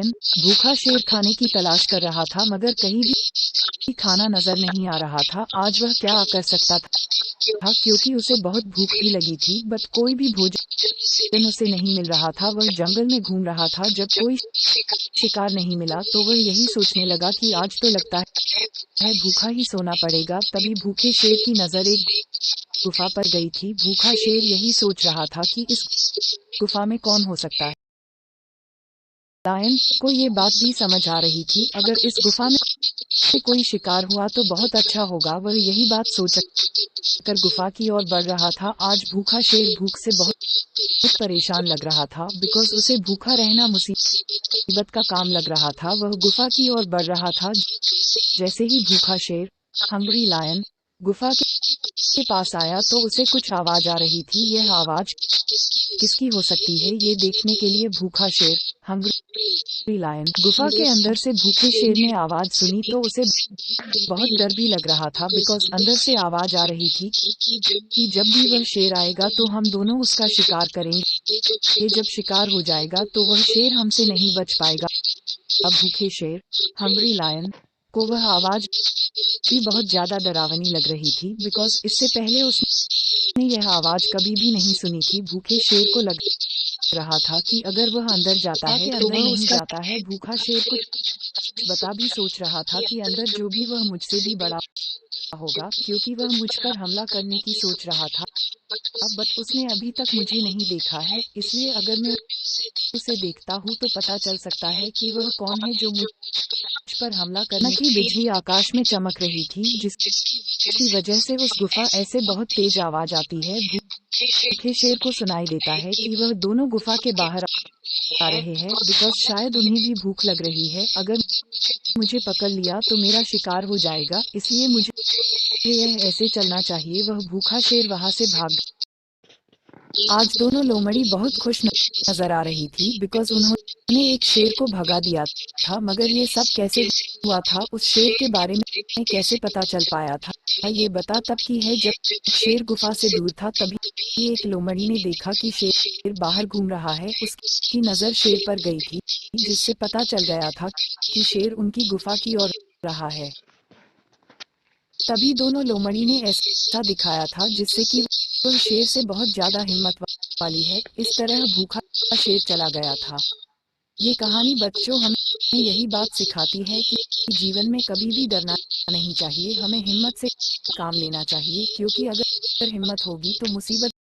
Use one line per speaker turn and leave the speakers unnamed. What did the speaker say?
भूखा शेर खाने की तलाश कर रहा था मगर कहीं भी खाना नजर नहीं आ रहा था। आज वह क्या कर सकता था क्योंकि उसे बहुत भूख भी लगी थी बट कोई भी भोजन उसे नहीं मिल रहा था। वह जंगल में घूम रहा था। जब कोई शिकार नहीं मिला तो वह यही सोचने लगा कि आज तो लगता है भूखा ही सोना पड़ेगा। तभी भूखे शेर की नजर एक गुफा पर गई थी। भूखा शेर यही सोच रहा था कि इस गुफा में कौन हो सकता है। लायन को ये बात भी समझ आ रही थी, अगर इस गुफा में कोई शिकार हुआ तो बहुत अच्छा होगा। वह यही बात सोचकर गुफा की ओर बढ़ रहा था। आज भूखा शेर भूख से बहुत परेशान लग रहा था बिकॉज उसे भूखा रहना मुसीबत का काम लग रहा था। वह गुफा की ओर बढ़ रहा था। जैसे ही भूखा शेर हंग्री लायन गुफा के पास आया तो उसे कुछ आवाज आ रही थी। यह आवाज किसकी हो सकती है, ये देखने के लिए भूखा शेर हंग्री लायन गुफा के अंदर से भूखे शेर ने आवाज सुनी तो उसे बहुत डर भी लग रहा था बिकॉज अंदर से आवाज आ रही थी कि जब भी वह शेर आएगा तो हम दोनों उसका शिकार करेंगे। जब शिकार हो जाएगा तो वह शेर हमसे नहीं बच पाएगा। अब भूखे शेर हंग्री लायन को वह आवाज भी बहुत ज्यादा डरावनी लग रही थी बिकॉज इससे पहले उसने यह आवाज कभी भी नहीं सुनी थी। भूखे शेर को लग रहा था कि अगर वह अंदर जाता है तो वह नहीं जाता है। भूखा शेर कुछ बता भी सोच रहा था कि अंदर जो भी वह मुझसे भी बड़ा होगा क्योंकि वह मुझ पर हमला करने की सोच रहा था। बट उसने अभी तक मुझे नहीं देखा है, इसलिए अगर मैं उसे देखता हूँ तो पता चल सकता है कि वह कौन है जो मुझ पर हमला करने की। बिजली आकाश में चमक रही थी जिसकी वजह से उस गुफा ऐसे बहुत तेज आवाज आती है। भूखे शेर को सुनाई देता है कि वह दोनों गुफा के बाहर आ रहे हैं बिकॉज शायद उन्हें भी भूख लग रही है। अगर मुझे पकड़ लिया तो मेरा शिकार हो जाएगा, इसलिए मुझे यह ऐसे चलना चाहिए। वह भूखा शेर वहां से भाग। आज दोनों लोमड़ी बहुत खुश नजर आ रही थी बिकॉज उन्होंने एक शेर को भगा दिया था। मगर ये सब कैसे हुआ था, उस शेर के बारे में कैसे पता चल पाया था, ये बता तब की है जब शेर गुफा से दूर था। तभी एक लोमड़ी ने देखा कि शेर बाहर घूम रहा है। उसकी नजर शेर पर गई थी जिससे पता चल गया था कि शेर उनकी गुफा की ओर रहा है। तभी दोनों लोमड़ी ने ऐसा दिखाया था जिससे कि वह शेर से बहुत ज्यादा हिम्मत वाली है। इस तरह भूखा शेर चला गया था। ये कहानी बच्चों हमें यही बात सिखाती है कि जीवन में कभी भी डरना नहीं चाहिए, हमें हिम्मत से काम लेना चाहिए क्योंकि अगर हिम्मत होगी तो मुसीबत